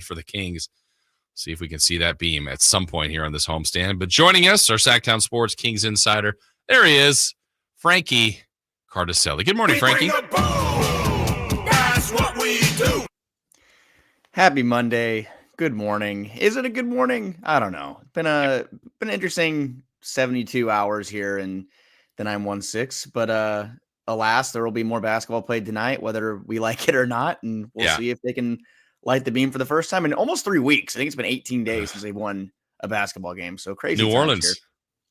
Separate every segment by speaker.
Speaker 1: for the Kings. See if we can see that beam at some point here on this homestand. But joining us, our Sactown Sports Kings insider, there he is, Frankie Cartoscelli. Good morning, Frankie.
Speaker 2: That's what we do.
Speaker 3: Happy Monday. Good morning. Is it a good morning? I don't know. It's been an interesting 72 hours here in the 916, but alas, there will be more basketball played tonight, whether we like it or not, and we'll see if they can light the beam for the first time in almost 3 weeks. I think it's been 18 days since they've won a basketball game. So crazy.
Speaker 1: New Orleans,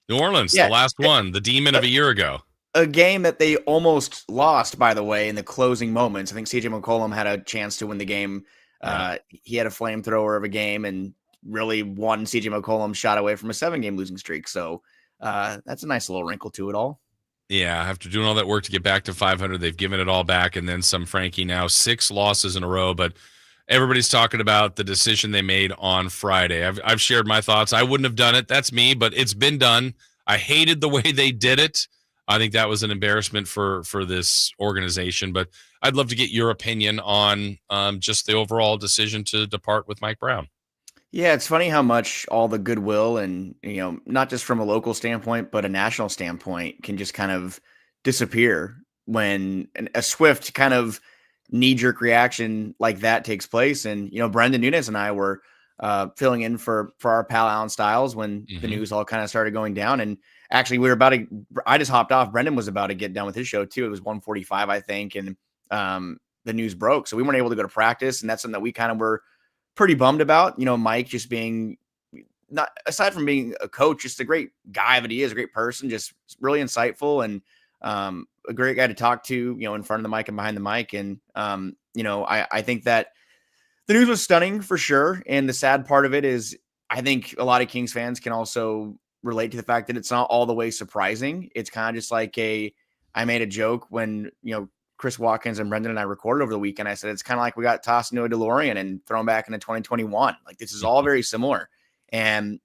Speaker 1: the last one, the demon of a year ago.
Speaker 3: A game that they almost lost, by the way, in the closing moments. I think CJ McCollum had a chance to win the game. He had a flamethrower of a game and really won CJ McCollum shot away from a 7-game losing streak. So that's a nice little wrinkle to it all.
Speaker 1: Yeah, after doing all that work to get back to 500, they've given it all back. And then some, Frankie, now 6 losses in a row. But everybody's talking about the decision they made on Friday. I've shared my thoughts. I wouldn't have done it. That's me, but it's been done. I hated the way they did it. I think that was an embarrassment for this organization. But I'd love to get your opinion on just the overall decision to depart with Mike Brown.
Speaker 3: Yeah, it's funny how much all the goodwill and, not just from a local standpoint, but a national standpoint can just kind of disappear when a swift kind of knee-jerk reaction like that takes place. And, Brendan Nunes and I were filling in for our pal Alan Stiles when the news all kind of started going down. And actually I just hopped off. Brendan was about to get done with his show too. It was 1:45, I think. And the news broke. So we weren't able to go to practice. And that's something that we kind of were pretty bummed about. Mike just being, not aside from being a coach, just a great guy that he is, a great person, just really insightful and a great guy to talk to, in front of the mic and behind the mic. And, I think that the news was stunning for sure. And the sad part of it is I think a lot of Kings fans can also relate to the fact that it's not all the way surprising. It's kind of just like I made a joke when, Chris Watkins and Brendan and I recorded over the weekend. I said, it's kind of like we got tossed into a DeLorean and thrown back into 2021. Like this is all very similar. And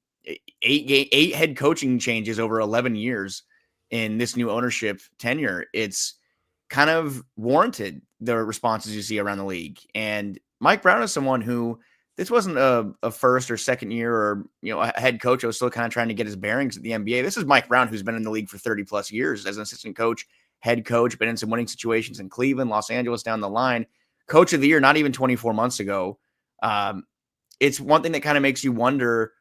Speaker 3: 8 head coaching changes over 11 years in this new ownership tenure. It's kind of warranted the responses you see around the league. And Mike Brown is someone who this wasn't a first or second year or, a head coach. I was still kind of trying to get his bearings at the NBA. This is Mike Brown, who's been in the league for 30 plus years as an assistant coach, head coach, been in some winning situations in Cleveland, Los Angeles down the line. Coach of the year, not even 24 months ago. It's one thing that kind of makes you wonder,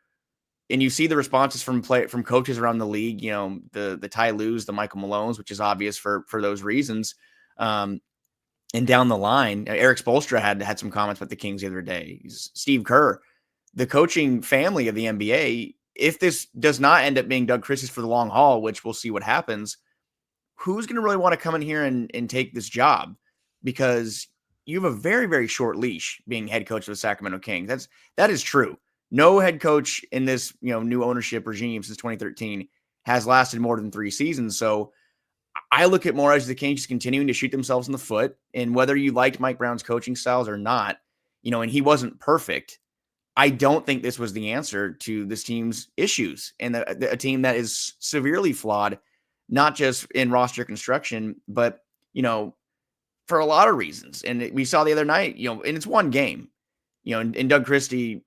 Speaker 3: and you see the responses from coaches around the league, the Ty Lues, the Michael Malones, which is obvious for those reasons. And down the line, Eric Spoelstra had some comments about the Kings the other day. Steve Kerr, the coaching family of the NBA, if this does not end up being Doug Christie's for the long haul, which we'll see what happens, who's going to really want to come in here and take this job? Because you have a very, very short leash being head coach of the Sacramento Kings. That is true. No head coach in this, new ownership regime since 2013 has lasted more than 3 seasons. So I look at more as the Kings just continuing to shoot themselves in the foot. And whether you liked Mike Brown's coaching styles or not, and he wasn't perfect, I don't think this was the answer to this team's issues. And a team that is severely flawed, not just in roster construction, but, for a lot of reasons. And we saw the other night, and it's one game, and Doug Christie,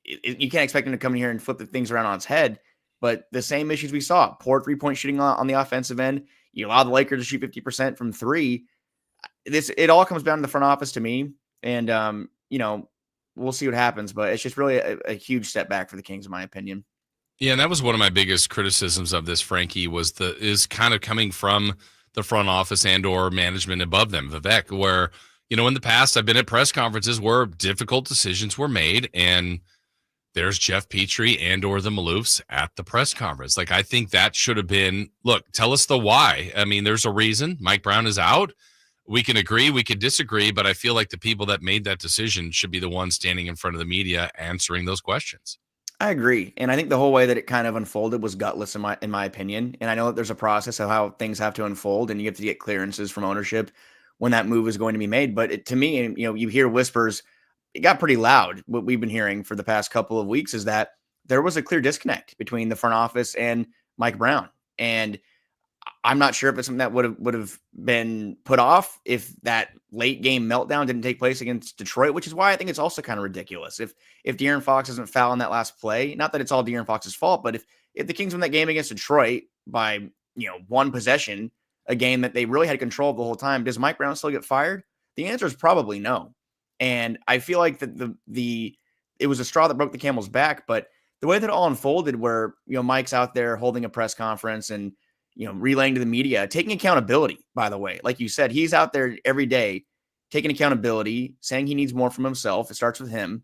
Speaker 3: you can't expect him to come in here and flip the things around on its head, but the same issues we saw, poor 3-point shooting on the offensive end. You allow the Lakers to shoot 50% from 3. It all comes down to the front office to me. And, we'll see what happens, but it's just really a huge step back for the Kings, in my opinion.
Speaker 1: Yeah, and that was one of my biggest criticisms of this, Frankie, is kind of coming from the front office and or management above them, Vivek, where, in the past I've been at press conferences where difficult decisions were made, and there's Jeff Petrie and or the Maloofs at the press conference. Like, I think that should have been, look, tell us the why. I mean, there's a reason Mike Brown is out. We can agree, we could disagree, but I feel like the people that made that decision should be the ones standing in front of the media answering those questions.
Speaker 3: I agree. And I think the whole way that it kind of unfolded was gutless in my opinion. And I know that there's a process of how things have to unfold, and you have to get clearances from ownership when that move is going to be made. But to me, you hear whispers, it got pretty loud. What we've been hearing for the past couple of weeks is that there was a clear disconnect between the front office and Mike Brown. And I'm not sure if it's something that would have been put off if that late game meltdown didn't take place against Detroit, which is why I think it's also kind of ridiculous. If De'Aaron Fox doesn't foul in that last play, not that it's all De'Aaron Fox's fault, but if the Kings win that game against Detroit by one possession, a game that they really had control of the whole time, does Mike Brown still get fired? The answer is probably no. And I feel like that it was a straw that broke the camel's back, but the way that it all unfolded, where Mike's out there holding a press conference and relaying to the media, taking accountability, by the way. Like you said, he's out there every day taking accountability, saying he needs more from himself. It starts with him.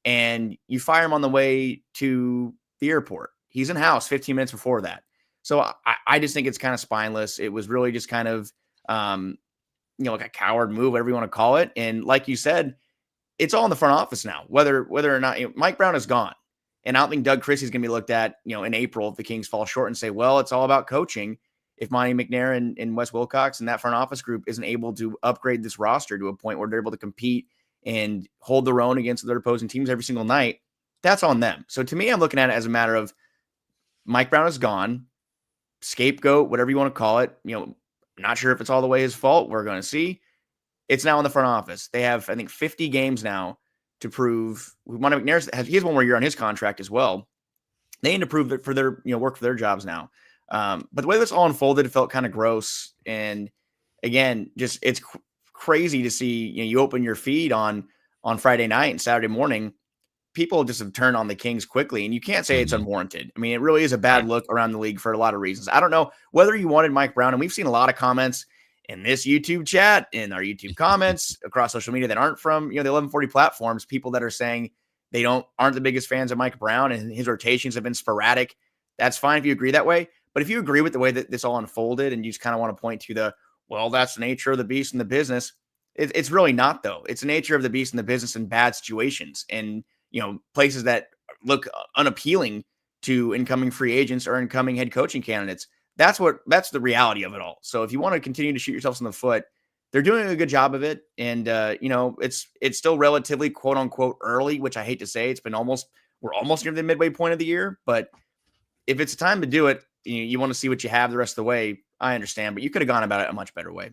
Speaker 3: And you fire him on the way to the airport. He's in house 15 minutes before that. So I just think it's kind of spineless. It was really just kind of, like a coward move, whatever you want to call it. And like you said, it's all in the front office now, whether or not Mike Brown is gone. And I don't think Doug Christie's going to be looked at, in April if the Kings fall short and say, well, it's all about coaching. If Monty McNair and Wes Wilcox and that front office group isn't able to upgrade this roster to a point where they're able to compete and hold their own against their opposing teams every single night, that's on them. So to me, I'm looking at it as a matter of Mike Brown is gone, scapegoat, whatever you want to call it. Not sure if it's all the way his fault. We're going to see. It's now in the front office. They have, I think, 50 games now to prove. Monty McNair he has one more year on his contract as well. They need to prove it for their work for their jobs now. But the way this all unfolded, it felt kind of gross. And again, just it's crazy to see. You open your feed on Friday night and Saturday morning, people just have turned on the Kings quickly, and you can't say it's unwarranted. I mean, it really is a bad look around the league for a lot of reasons. I don't know whether you wanted Mike Brown, and we've seen a lot of comments in this YouTube chat, in our YouTube comments, across social media that aren't from the 1140 platforms, people that are saying they aren't the biggest fans of Mike Brown and his rotations have been sporadic. That's fine if you agree that way. But if you agree with the way that this all unfolded and you just kind of want to point to that's the nature of the beast in the business, it's really not, though. It's the nature of the beast in the business in bad situations and places that look unappealing to incoming free agents or incoming head coaching candidates. That's the reality of it all. So if you want to continue to shoot yourselves in the foot, they're doing a good job of it. And, it's still relatively quote unquote early, which I hate to say. We're almost near the midway point of the year, but if it's time to do it, you want to see what you have the rest of the way. I understand, but you could have gone about it a much better way.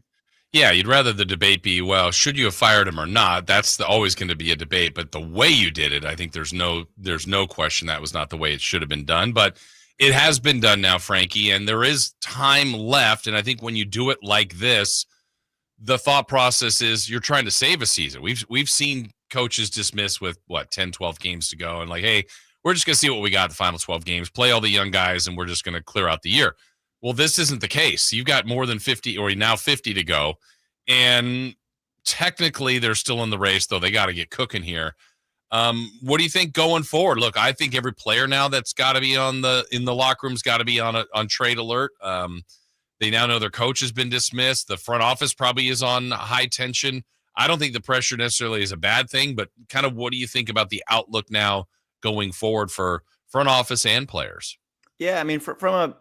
Speaker 1: Yeah, you'd rather the debate be, well, should you have fired him or not? That's always going to be a debate. But the way you did it, I think there's no question that was not the way it should have been done. But it has been done now, Frankie, and there is time left. And I think when you do it like this, the thought process is you're trying to save a season. We've seen coaches dismiss with 10, 12 games to go, and like, hey, we're just going to see what we got in the final 12 games, play all the young guys, and we're just going to clear out the year. Well, this isn't the case. You've got more than 50 or now 50 to go. And technically they're still in the race, though they got to get cooking here. What do you think going forward? Look, I think every player now that's got to be in the locker room's got to be on trade alert. They now know their coach has been dismissed. The front office probably is on high tension. I don't think the pressure necessarily is a bad thing, but kind of what do you think about the outlook now going forward for front office and players?
Speaker 3: Yeah, I mean, from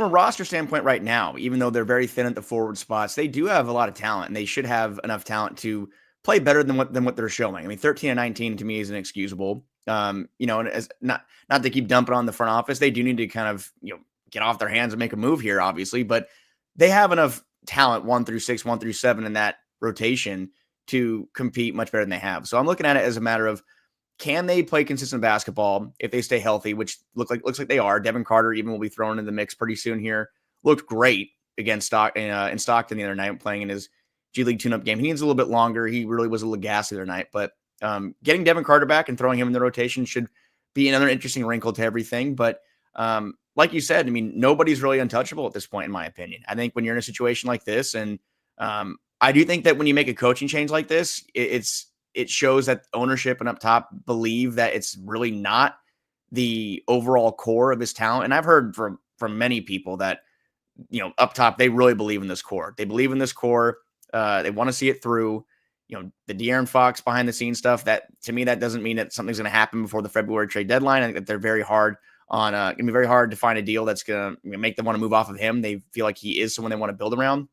Speaker 3: a roster standpoint right now, even though they're very thin at the forward spots, they do have a lot of talent, and they should have enough talent to play better than what they're showing. I mean, 13-19 to me is inexcusable. And as not to keep dumping on the front office, they do need to kind of get off their hands and make a move here, obviously, but they have enough talent 1 through 6, 1 through 7 in that rotation to compete much better than they have. So I'm looking at it as a matter of, can they play consistent basketball if they stay healthy, which looks like they are. Devin Carter even will be thrown in the mix pretty soon here. Looked great against in Stockton the other night, playing in his G League tune-up game. He needs a little bit longer. He really was a little gassy the other night, but getting Devin Carter back and throwing him in the rotation should be another interesting wrinkle to everything. But like you said, I mean, nobody's really untouchable at this point, in my opinion. I think when you're in a situation like this, and I do think that when you make a coaching change like this, it shows that ownership and up top believe that it's really not the overall core of his talent. And I've heard from many people that, up top, they really believe in this core. They believe in this core. They want to see it through. The De'Aaron Fox behind the scenes stuff, that to me, that doesn't mean that something's going to happen before the February trade deadline. I think that they're very hard on, going to be very hard to find a deal that's going to make them want to move off of him. They feel like he is someone they want to build around.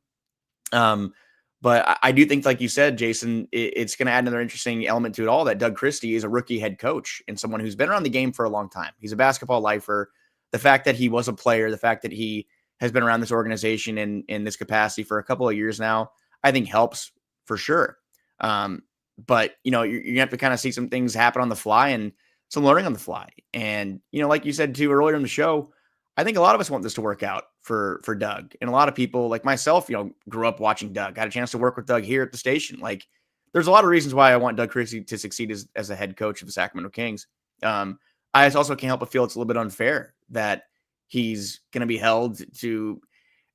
Speaker 3: But I do think, like you said, Jason, it's going to add another interesting element to it all, that Doug Christie is a rookie head coach and someone who's been around the game for a long time. He's a basketball lifer. The fact that he was a player, the fact that he has been around this organization in this capacity for a couple of years now, I think helps for sure. But you have to kind of see some things happen on the fly and some learning on the fly. And like you said too earlier in the show, I think a lot of us want this to work out for Doug, and a lot of people like myself, grew up watching Doug. Got a chance to work with Doug here at the station. Like, there's a lot of reasons why I want Doug Christie to succeed as a head coach of the Sacramento Kings. I also can't help but feel it's a little bit unfair that he's going to be held to.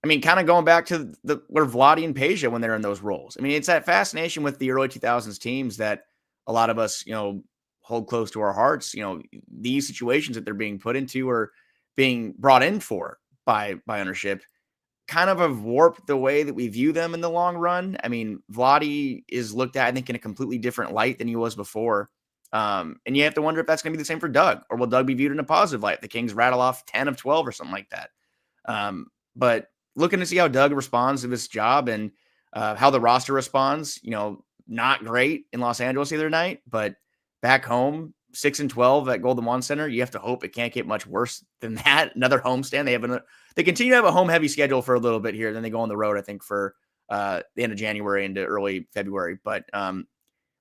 Speaker 3: I mean, kind of going back to where Vlade and Peja when they're in those roles. I mean, it's that fascination with the early 2000s teams that a lot of us, hold close to our hearts. These situations that they're being put into or being brought in for by ownership kind of have warped the way that we view them in the long run. I mean, Vlade is looked at, I think, in a completely different light than he was before. And you have to wonder if that's going to be the same for Doug, or will Doug be viewed in a positive light? The Kings rattle off 10 of 12 or something like that. But looking to see how Doug responds to this job and how the roster responds, not great in Los Angeles the other night, but back home, 6-12 at Golden One Center. You have to hope it can't get much worse than that. Another homestand. They continue to have a home heavy schedule for a little bit here. Then they go on the road, I think, for the end of January into early February. But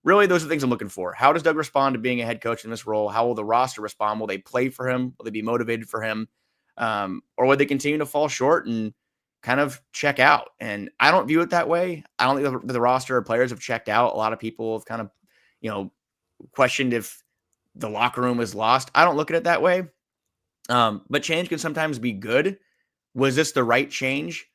Speaker 3: really, those are the things I'm looking for. How does Doug respond to being a head coach in this role? How will the roster respond? Will they play for him? Will they be motivated for him? Or will they continue to fall short and kind of check out? And I don't view it that way. I don't think the roster of players have checked out. A lot of people have kind of, questioned if the locker room is lost. I don't look at it that way. But change can sometimes be good. Was this the right change?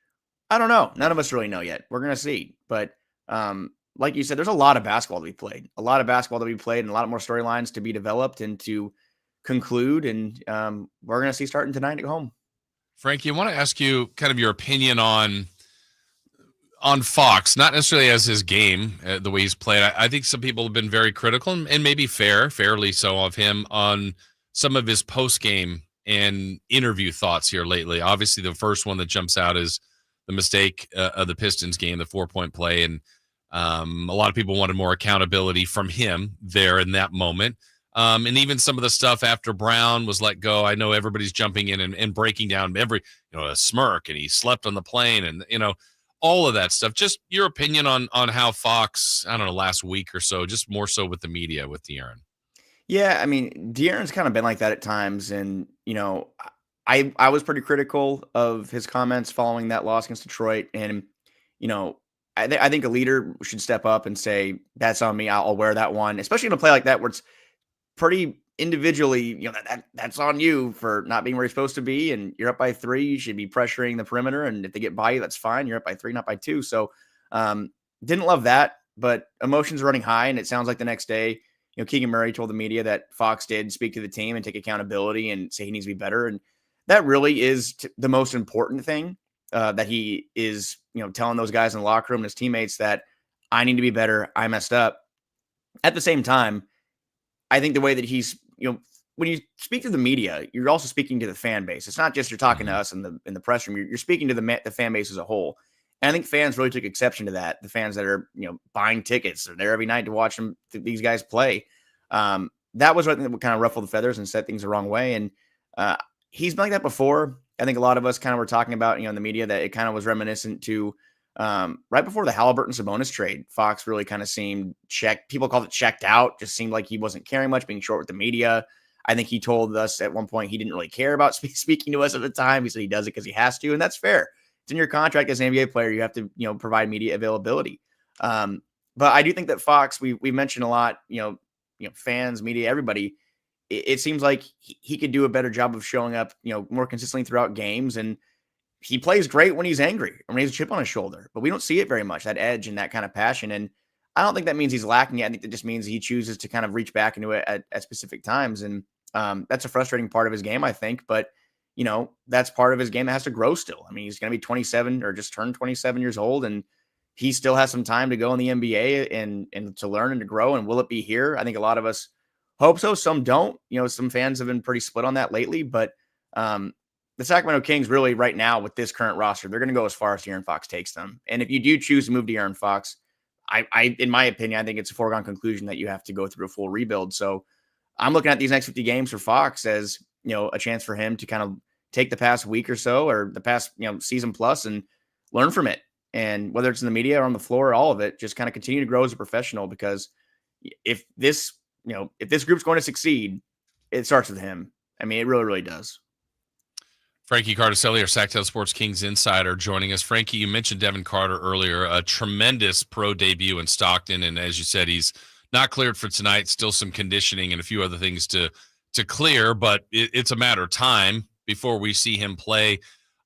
Speaker 3: I don't know. None of us really know yet. We're going to see. But like you said, there's a lot of basketball to be played, and a lot more storylines to be developed and to conclude. And we're going to see starting tonight at home.
Speaker 1: Frankie, I want to ask you kind of your opinion on Fox, not necessarily as his game, the way he's played. I think some people have been very critical and maybe fairly so of him on some of his post-game and interview thoughts here lately. Obviously, the first one that jumps out is the mistake of the Pistons game, the 4-point play. And a lot of people wanted more accountability from him there in that moment. And even some of the stuff after Brown was let go. I know everybody's jumping in and breaking down a smirk, and he slept on the plane, and, all of that stuff. Just your opinion on how Fox, I don't know, last week or so, just more so with the media with De'Aaron.
Speaker 3: Yeah, I mean, De'Aaron's kind of been like that at times. And, I was pretty critical of his comments following that loss against Detroit. And, I think a leader should step up and say, that's on me. I'll wear that one, especially in a play like that where it's pretty individually, that's on you for not being where you're supposed to be. And you're up by 3, you should be pressuring the perimeter. And if they get by you, that's fine. You're up by 3, not by 2. So didn't love that, but emotions running high. And it sounds like the next day, Keegan Murray told the media that Fox did speak to the team and take accountability and say he needs to be better. And that really is the most important thing, that he is, telling those guys in the locker room and his teammates that I need to be better. I messed up. At the same time, I think the way that he's, when you speak to the media, you're also speaking to the fan base. It's not just you're talking to us in the press room. You're speaking to the fan base as a whole. And I think fans really took exception to that. The fans that are, buying tickets, they're there every night to watch these guys play. That was what I think that would kind of ruffle the feathers and set things the wrong way. And he's been like that before. I think a lot of us kind of were talking about, in the media, that it kind of was reminiscent to right before the Halliburton Sabonis trade. Fox really kind of seemed checked. People called it checked out. Just seemed like he wasn't caring much, being short with the media. I think he told us at one point he didn't really care about speaking to us at the time. He said he does it because he has to, and that's fair. It's in your contract as an NBA player. You have to, provide media availability. But I do think that Fox, we mentioned a lot, fans, media, everybody. It seems like he could do a better job of showing up, more consistently throughout games. And he plays great when he's angry or when he has a chip on his shoulder, but we don't see it very much, that edge and that kind of passion. And I don't think that means he's lacking it. I think that just means he chooses to kind of reach back into it at specific times. And that's a frustrating part of his game, I think. But, that's part of his game that has to grow still. I mean, he's going to be 27 or just turned 27 years old, and he still has some time to go in the NBA and to learn and to grow. And will it be here? I think a lot of us hope so. Some don't. Some fans have been pretty split on that lately. But the Sacramento Kings really right now with this current roster, they're going to go as far as De'Aaron Fox takes them. And if you do choose to move De'Aaron Fox, I in my opinion, I think it's a foregone conclusion that you have to go through a full rebuild. So I'm looking at these next 50 games for Fox as, a chance for him to kind of take the past week or so or the past, season plus and learn from it. And whether it's in the media or on the floor, or all of it, just kind of continue to grow as a professional because if this, if this group's going to succeed, it starts with him. I mean, it really, really does.
Speaker 1: Frankie Cartoscelli, our Sactown Sports Kings insider, joining us. Frankie, you mentioned Devin Carter earlier, a tremendous pro debut in Stockton, and as you said, he's not cleared for tonight. Still some conditioning and a few other things to clear, but it's a matter of time before we see him play.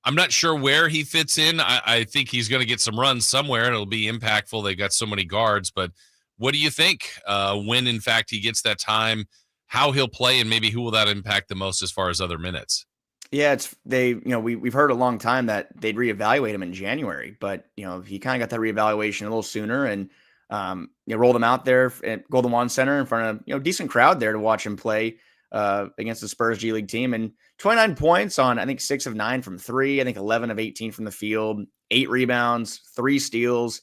Speaker 1: I'm not sure where he fits in. I think he's going to get some runs somewhere, and it'll be impactful. They've got so many guards, but what do you think when, in fact, he gets that time, how he'll play, and maybe who will that impact the most as far as other minutes?
Speaker 3: Yeah, we've heard a long time that they'd reevaluate him in January, but he kind of got that reevaluation a little sooner and rolled him out there at Golden Wand Center in front of decent crowd there to watch him play against the Spurs G League team. And 29 points on I think 6 of 9 from three, I think 11 of 18 from the field, 8 rebounds, 3 steals.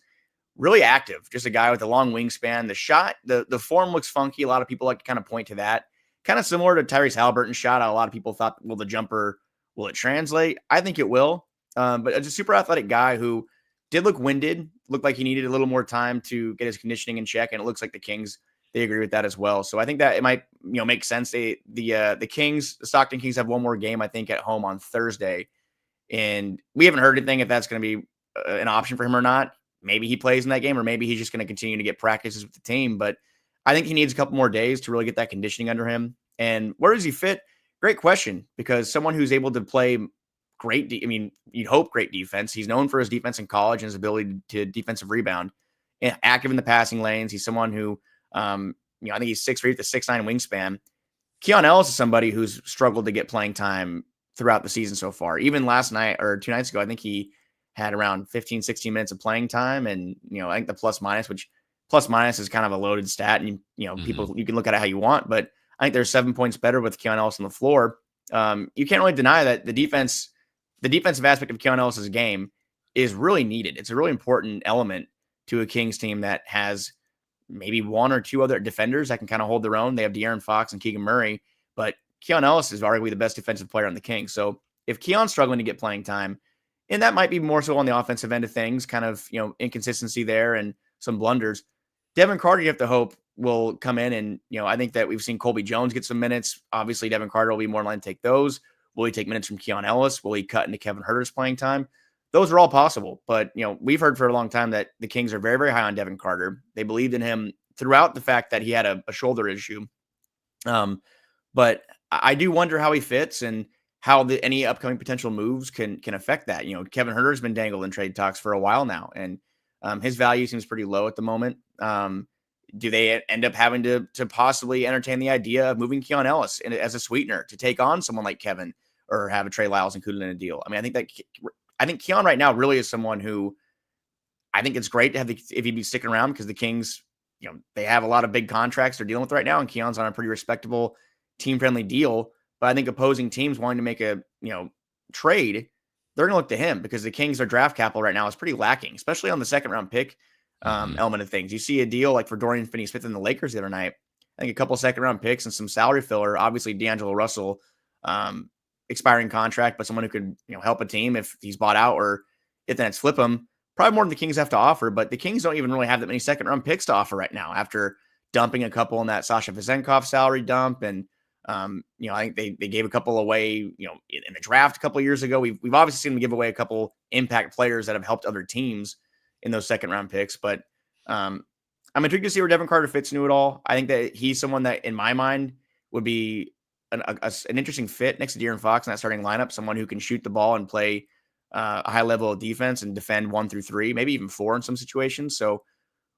Speaker 3: Really active, just a guy with a long wingspan. The shot, the form looks funky. A lot of people like to kind of point to that. Kind of similar to Tyrese Halliburton's shot. A lot of people thought, will the jumper, will it translate? I think it will. But it's a super athletic guy who did look winded, looked like he needed a little more time to get his conditioning in check. And it looks like the Kings, they agree with that as well. So I think that it might, make sense. The Kings, the Stockton Kings have one more game, I think, at home on Thursday. And we haven't heard anything if that's going to be an option for him or not. Maybe he plays in that game, or maybe he's just going to continue to get practices with the team. But I think he needs a couple more days to really get that conditioning under him. And where does he fit? Great question, because someone who's able to play great, you'd hope great defense. He's known for his defense in college and his ability to defensive rebound and active in the passing lanes. He's someone who, I think he's 6'3" with a 6'9" wingspan. Keon Ellis is somebody who's struggled to get playing time throughout the season so far. Even last night or 2 nights ago, I think he had around 15, 16 minutes of playing time. And, I think the plus minus is kind of a loaded stat. And, people, you can look at it how you want, but I think they're 7 points better with Keon Ellis on the floor. You can't really deny that the defensive aspect of Keon Ellis's game is really needed. It's a really important element to a Kings team that has maybe one or two other defenders that can kind of hold their own. They have De'Aaron Fox and Keegan Murray, but Keon Ellis is arguably the best defensive player on the Kings. So if Keon's struggling to get playing time, and that might be more so on the offensive end of things, kind of, inconsistency there and some blunders, Devin Carter, you have to hope, will come in. And, I think that we've seen Colby Jones get some minutes. Obviously, Devin Carter will be more in line to take those. Will he take minutes from Keon Ellis? Will he cut into Kevin Huerter's playing time? Those are all possible. But, we've heard for a long time that the Kings are very, very high on Devin Carter. They believed in him throughout the fact that he had a shoulder issue. But I do wonder how he fits and how any upcoming potential moves can affect that. Kevin Huerter's been dangled in trade talks for a while now, and his value seems pretty low at the moment. Do they end up having to possibly entertain the idea of moving Keon Ellis as a sweetener to take on someone like Kevin, or have a Trey Lyles included in a deal? I mean, I think Keon right now really is someone who I think it's great to have if he'd be sticking around, because the Kings, they have a lot of big contracts they're dealing with right now, and Keon's on a pretty respectable team-friendly deal. But I think opposing teams wanting to make a trade, they're going to look to him, because the Kings, their draft capital right now is pretty lacking, especially on the second round pick element of things. You see a deal like for Dorian Finney-Smith and the Lakers the other night, I think a couple second round picks and some salary filler. Obviously, D'Angelo Russell, expiring contract, but someone who could help a team if he's bought out, or if then it's flip him. Probably more than the Kings have to offer, but the Kings don't even really have that many second round picks to offer right now after dumping a couple in that Sasha Vezenkov salary dump. And I think they gave a couple away, in the draft a couple of years ago. We've obviously seen them give away a couple impact players that have helped other teams in those second round picks. But I'm intrigued to see where Devin Carter fits into it all. I think that he's someone that, in my mind, would be an interesting fit next to De'Aaron Fox in that starting lineup. Someone who can shoot the ball and play a high level of defense and defend 1 through 3, maybe even 4 in some situations. So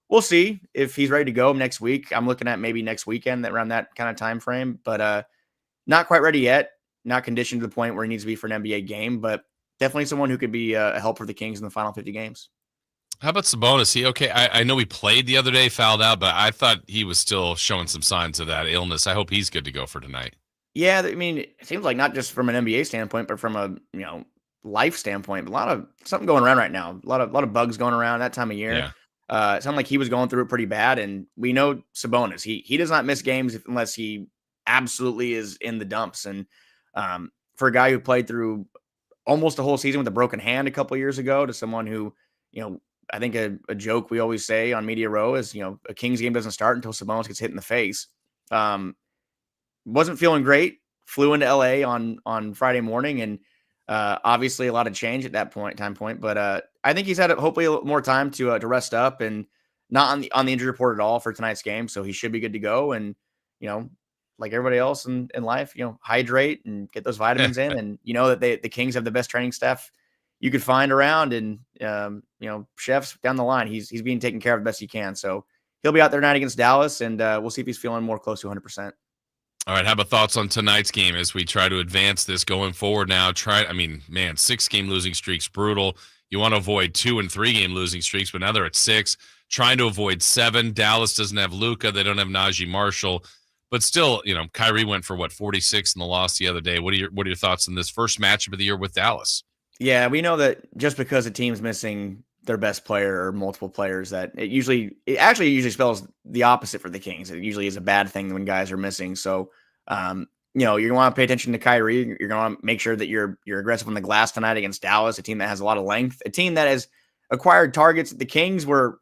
Speaker 3: we'll see if he's ready to go next week. I'm looking at maybe next weekend, around that kind of time frame, but not quite ready yet. Not conditioned to the point where he needs to be for an NBA game, but definitely someone who could be a help for the Kings in the final 50 games.
Speaker 1: How about Sabonis? He okay? I know he played the other day, fouled out, but I thought he was still showing some signs of that illness. I hope he's good to go for tonight.
Speaker 3: Yeah, I mean, it seems like not just from an NBA standpoint, but from a life standpoint. A lot of something going around right now. A lot of bugs going around that time of year.
Speaker 1: Yeah.
Speaker 3: It sounded like he was going through it pretty bad, and we know Sabonis. He does not miss games unless he absolutely is in the dumps. And for a guy who played through almost a whole season with a broken hand a couple of years ago to someone who, I think a joke we always say on Media Row is, a Kings game doesn't start until Sabonis gets hit in the face. Wasn't feeling great. Flew into LA on Friday morning, and obviously a lot of change at that time point. But I think he's had hopefully a little more time to rest up and not on the injury report at all for tonight's game. So he should be good to go. And like everybody else in life, hydrate and get those vitamins in. And that the Kings have the best training staff you could find around, and chefs down the line. He's being taken care of the best he can. So he'll be out there tonight against Dallas, and we'll see if he's feeling more close to 100%.
Speaker 1: All right, how about thoughts on tonight's game as we try to advance this going forward now? 6-game losing streaks, brutal. You want to avoid 2 and 3 game losing streaks, but now they're at 6. Trying to avoid 7. Dallas doesn't have Luka. They don't have Najee Marshall. But still, Kyrie went for 46 in the loss the other day. What are your thoughts on this first matchup of the year with Dallas?
Speaker 3: Yeah, we know that just because a team's missing their best player or multiple players, that it usually spells the opposite for the Kings. It usually is a bad thing when guys are missing. So, you're going to want to pay attention to Kyrie. You're going to want to make sure that you're aggressive on the glass tonight against Dallas, a team that has a lot of length, a team that has acquired targets that the Kings were,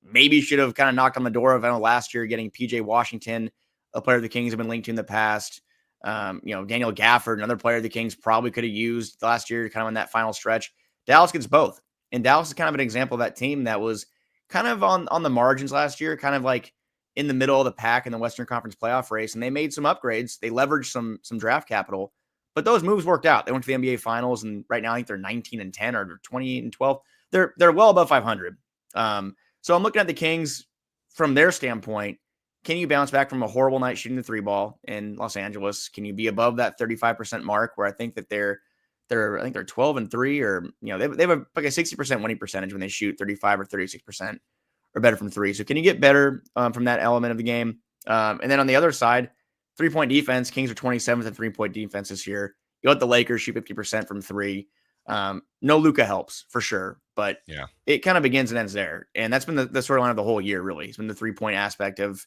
Speaker 3: maybe should have kind of knocked on the door of. I know last year getting PJ Washington, a player the Kings have been linked to in the past. Daniel Gafford, another player the Kings probably could have used last year, kind of in that final stretch. Dallas gets both. And Dallas is kind of an example of that team that was kind of on the margins last year, kind of like in the middle of the pack in the Western Conference playoff race. And they made some upgrades. They leveraged some draft capital, but those moves worked out. They went to the NBA Finals, and right now I think they're 19-10 or 20-12. They're well above 500. So I'm looking at the Kings from their standpoint. Can you bounce back from a horrible night shooting the 3 ball in Los Angeles? Can you be above that 35% mark, where I think that they're 12-3, or they have like a 60% winning percentage when they shoot 35 or 36% or better from 3. So can you get better from that element of the game? And then on the other side, 3-point defense, Kings are 27th in 3-point defense this year. You let the Lakers shoot 50% from 3. No Luka helps for sure, but
Speaker 1: yeah,
Speaker 3: it kind of begins and ends there. And that's been the storyline of the whole year, really. It's been the 3-point aspect of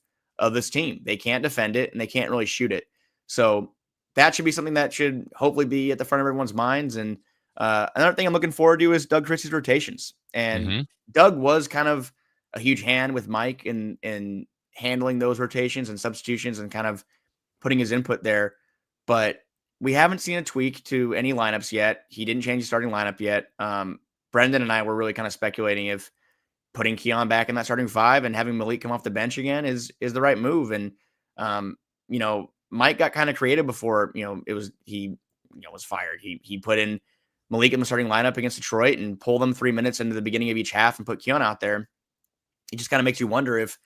Speaker 3: this team. They can't defend it, and they can't really shoot it. So that should be something that should hopefully be at the front of everyone's minds. And another thing I'm looking forward to is Doug Christie's rotations. And Doug was kind of a huge hand with Mike in handling those rotations and substitutions and kind of putting his input there. But we haven't seen a tweak to any lineups yet. He didn't change the starting lineup yet. Brendan and I were really kind of speculating if putting Keon back in that starting 5 and having Malik come off the bench again is the right move. And, Mike got kind of creative before, he was fired. He put in Malik in the starting lineup against Detroit and pulled them 3 minutes into the beginning of each half and put Keon out there. It just kind of makes you wonder if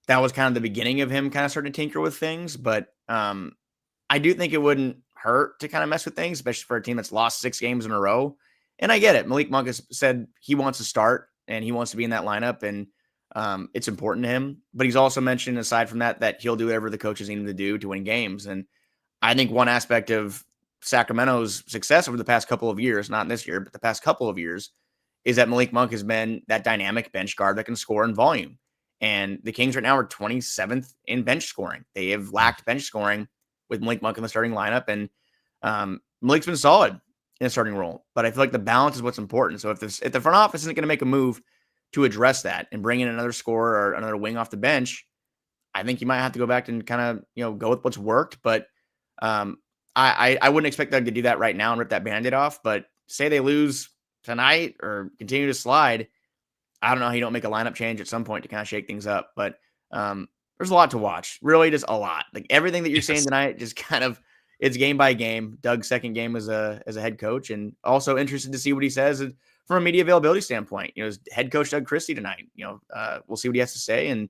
Speaker 3: that was kind of the beginning of him kind of starting to tinker with things. But I do think it wouldn't hurt to kind of mess with things, especially for a team that's lost 6 games in a row. And I get it. Malik Monk has said he wants to start and he wants to be in that lineup, and it's important to him. But he's also mentioned, aside from that he'll do whatever the coaches need him to do to win games. And I think one aspect of Sacramento's success over the past couple of years, not this year, but the past couple of years, is that Malik Monk has been that dynamic bench guard that can score in volume. And the Kings right now are 27th in bench scoring. They have lacked bench scoring with Malik Monk in the starting lineup. And Malik's been solid in a starting role. But I feel like the balance is what's important. So if the front office isn't going to make a move to address that and bring in another scorer or another wing off the bench, I think you might have to go back and kind of, go with what's worked. But I wouldn't expect them to do that right now and rip that Band-Aid off. But say they lose tonight or continue to slide, I don't know how you don't make a lineup change at some point to kind of shake things up. But there's a lot to watch. Really, just a lot. Like everything that you're saying tonight, just kind of, it's game by game. Doug's second game as a head coach, and also interested to see what he says from a media availability standpoint. His head coach Doug Christie tonight. We'll see what he has to say, and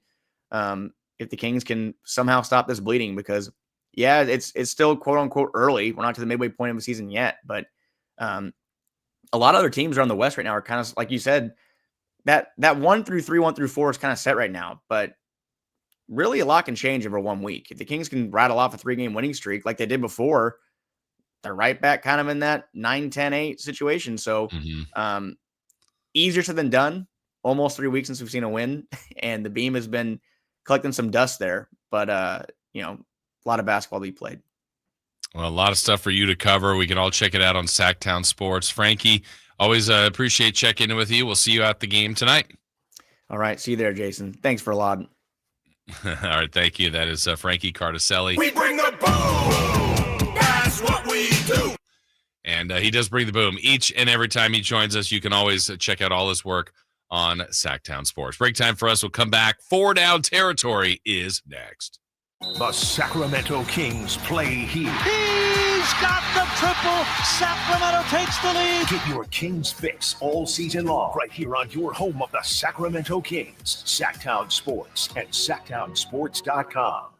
Speaker 3: if the Kings can somehow stop this bleeding, because it's still quote unquote early. We're not to the midway point of the season yet, but a lot of other teams around the West right now are kind of, like you said, that 1 through 3, 1 through 4 is kind of set right now, but really a lot can change over 1 week. If the Kings can rattle off a 3-game winning streak like they did before, they're right back kind of in that 9-10-8 situation. So easier said than done. Almost 3 weeks since we've seen a win, and the Beam has been collecting some dust there. But, a lot of basketball to be played.
Speaker 1: Well, a lot of stuff for you to cover. We can all check it out on Sactown Sports. Frankie, always appreciate checking in with you. We'll see you at the game tonight.
Speaker 3: All right. See you there, Jason. Thanks for a lot.
Speaker 1: All right. Thank you. That is Frankie Cartoscelli.
Speaker 2: We bring the boom. That's what we do.
Speaker 1: And he does bring the boom each and every time he joins us. You can always check out all his work on Sactown Sports. Break time for us. We'll come back. 4 Down Territory is next.
Speaker 2: The Sacramento Kings play here.
Speaker 4: He's got the triple. Sacramento takes the lead.
Speaker 2: Get your Kings fix all season long right here on your home of the Sacramento Kings, Sactown Sports and SactownSports.com.